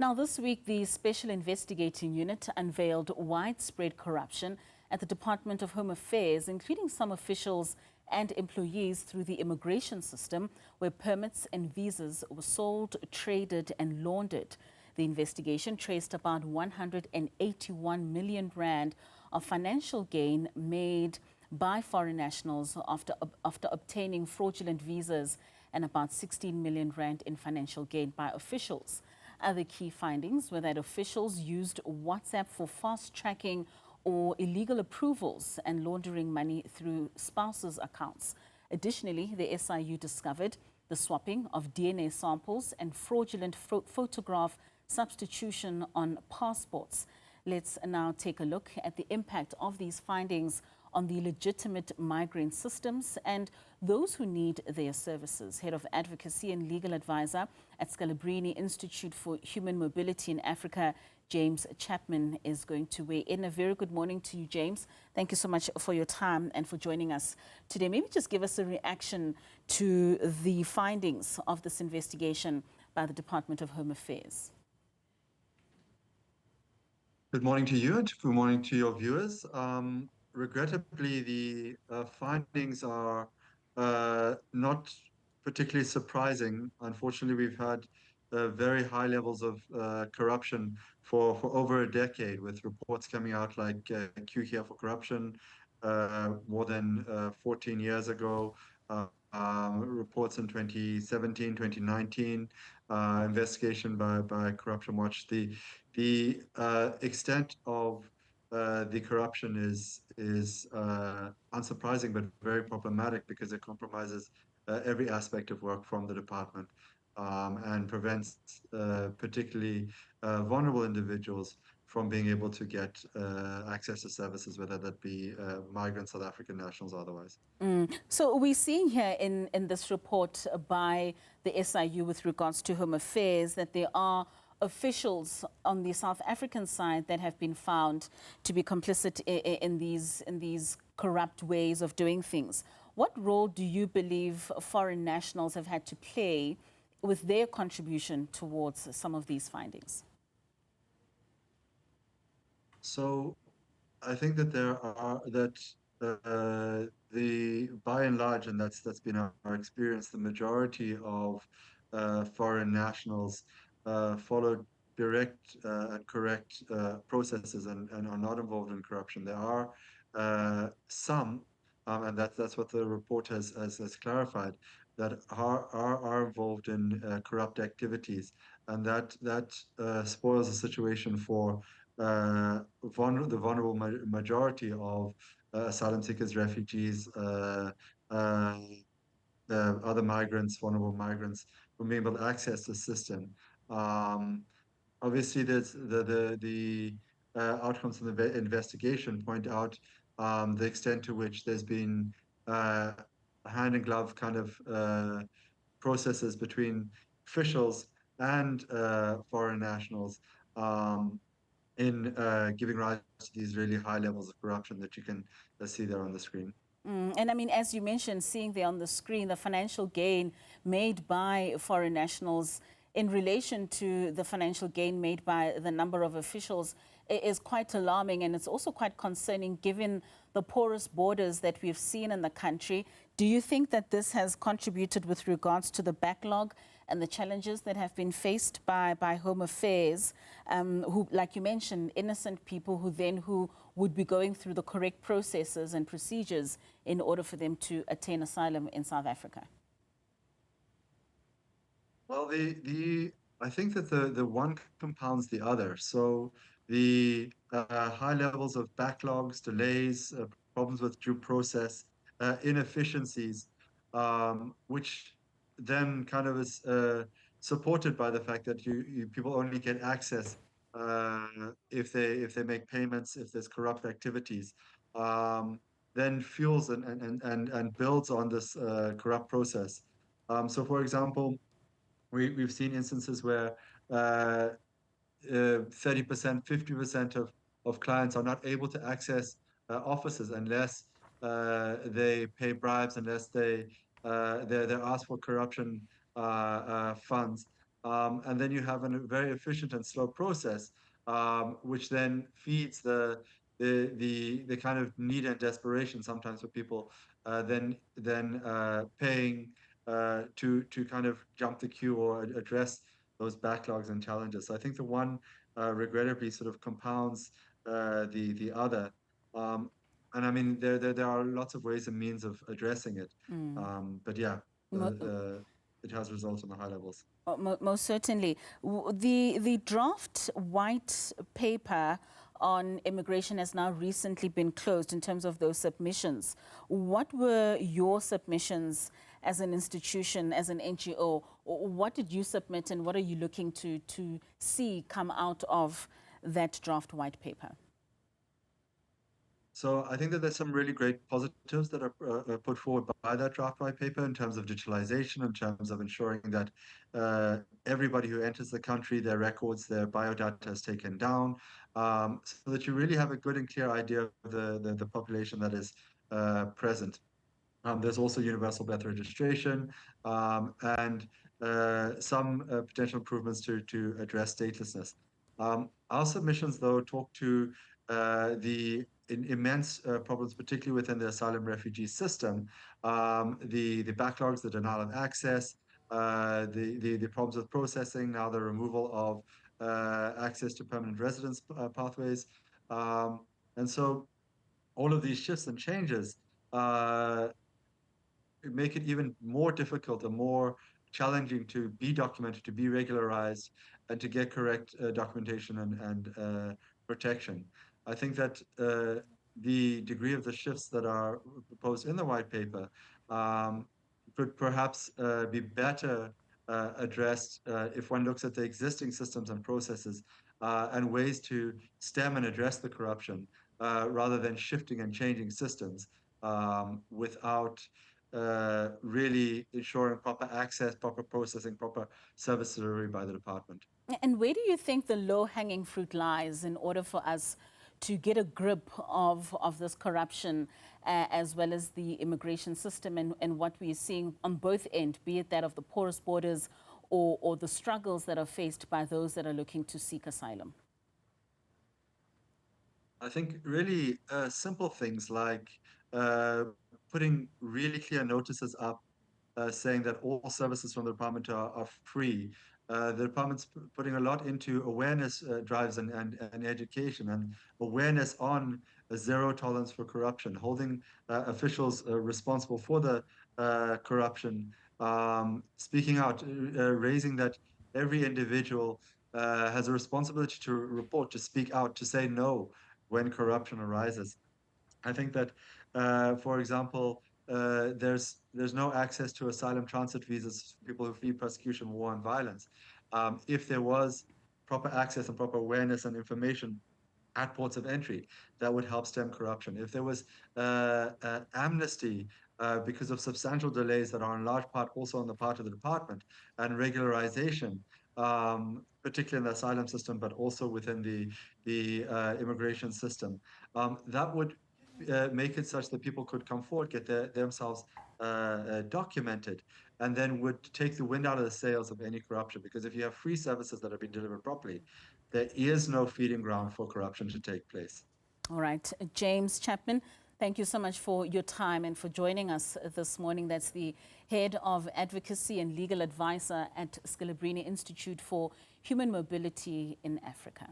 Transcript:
Now, this week, the Special Investigating Unit unveiled widespread corruption at the Department of Home Affairs, including some officials and employees through the immigration system, where permits and visas were sold, traded and laundered. The investigation traced about 181 million rand of financial gain made by foreign nationals after obtaining fraudulent visas, and about 16 million rand in financial gain by officials. Other key findings were that officials used WhatsApp for fast-tracking or illegal approvals and laundering money through spouses' accounts. Additionally, the SIU discovered the swapping of DNA samples and fraudulent photograph substitution on passports. Let's now take a look at the impact of these findings on the legitimate migrant systems and those who need their services. Head of Advocacy and Legal Advisor at Scalabrini Institute for Human Mobility in Africa, James Chapman, is going to weigh in. A very good morning to you, James. Thank you so much for your time and for joining us today. Maybe just give us a reaction to the findings of this investigation by the Department of Home Affairs. Good morning to you and good morning to your viewers. Regrettably, the findings are not particularly surprising. Unfortunately, we've had very high levels of corruption for over a decade, with reports coming out like Q here for corruption more than 14 years ago, reports in 2017, 2019, investigation by Corruption Watch. The extent of the corruption is unsurprising but very problematic, because it compromises every aspect of work from the department, and prevents particularly vulnerable individuals from being able to get access to services, whether that be migrant South African nationals or otherwise. So we're seeing here in this report by the SIU with regards to Home Affairs that there are officials on the South African side that have been found to be complicit in these corrupt ways of doing things. What role do you believe foreign nationals have had to play with their contribution towards some of these findings? So I think that the by and large, and that's been our experience, the majority of foreign nationals follow direct and correct processes and are not involved in corruption. There are some, and that's what the report has clarified, that are involved in corrupt activities, and that spoils the situation for the vulnerable majority of asylum seekers, refugees, other migrants, vulnerable migrants, from being able to access the system. Obviously, there's the outcomes of the investigation point out the extent to which there's been hand in glove kind of processes between officials and foreign nationals in giving rise to these really high levels of corruption that you can see there on the screen. And I mean, as you mentioned, seeing there on the screen, the financial gain made by foreign nationals in relation to the financial gain made by the number of officials is quite alarming, and it's also quite concerning given the porous borders that we've seen in the country. Do you think that this has contributed with regards to the backlog and the challenges that have been faced by Home Affairs, who, like you mentioned, innocent people who would be going through the correct processes and procedures in order for them to attain asylum in South Africa? Well, I think that the one compounds the other. So the high levels of backlogs, delays, problems with due process, inefficiencies, which then kind of is supported by the fact that people only get access if they make payments, if there's corrupt activities, then fuels and builds on this corrupt process. So, for example, we've seen instances where 30%, 50% of clients are not able to access offices unless they pay bribes, unless they're asked for corruption funds. And then you have a very efficient and slow process, which then feeds the kind of need and desperation sometimes for people, then paying to kind of jump the queue or address those backlogs and challenges. So I think the one regrettably sort of compounds the other. Um, and I mean, there are lots of ways and means of addressing it. But yeah, it has results on the high levels. Most certainly. The draft white paper on immigration has now recently been closed in terms of those submissions. What were your submissions as an institution, as an NGO? What did you submit and what are you looking to see come out of that draft white paper? So I think that there's some really great positives that are put forward by that draft white paper in terms of digitalization, in terms of ensuring that everybody who enters the country, their records, their biodata is taken down, so that you really have a good and clear idea of the population that is present. There's also universal birth registration, and some potential improvements to address statelessness. Our submissions, though, talk to the immense problems, particularly within the asylum refugee system, the backlogs, the denial of access, the problems with processing, now the removal of access to permanent residence pathways. And so all of these shifts and changes uh, make it even more difficult and more challenging to be documented, to be regularized, and to get correct documentation and protection. I think that the degree of the shifts that are proposed in the white paper um, could perhaps be better addressed if one looks at the existing systems and processes and ways to stem and address the corruption rather than shifting and changing systems without really ensuring proper access, proper processing, proper service delivery by the department. And where do you think the low-hanging fruit lies in order for us to get a grip of this corruption as well as the immigration system and what we're seeing on both ends, be it that of the porous borders or the struggles that are faced by those that are looking to seek asylum? I think really simple things like uh, putting really clear notices up saying that all services from the department are free. The department's putting a lot into awareness drives and education and awareness on zero tolerance for corruption, holding officials responsible for the corruption, speaking out, raising that every individual has a responsibility to report, to speak out, to say no when corruption arises. I think that, for example, there's no access to asylum transit visas for people who flee persecution, war, and violence. If there was proper access and proper awareness and information at ports of entry, that would help stem corruption. If there was amnesty because of substantial delays that are in large part also on the part of the department, and regularization, particularly in the asylum system, but also within the immigration system, that would make it such that people could come forward, get themselves documented, and then would take the wind out of the sails of any corruption. Because if you have free services that are being delivered properly, there is no feeding ground for corruption to take place. All right, James Chapman, thank you so much for your time and for joining us this morning. That's the Head of Advocacy and Legal Advisor at Scalabrini Institute for Human Mobility in Africa.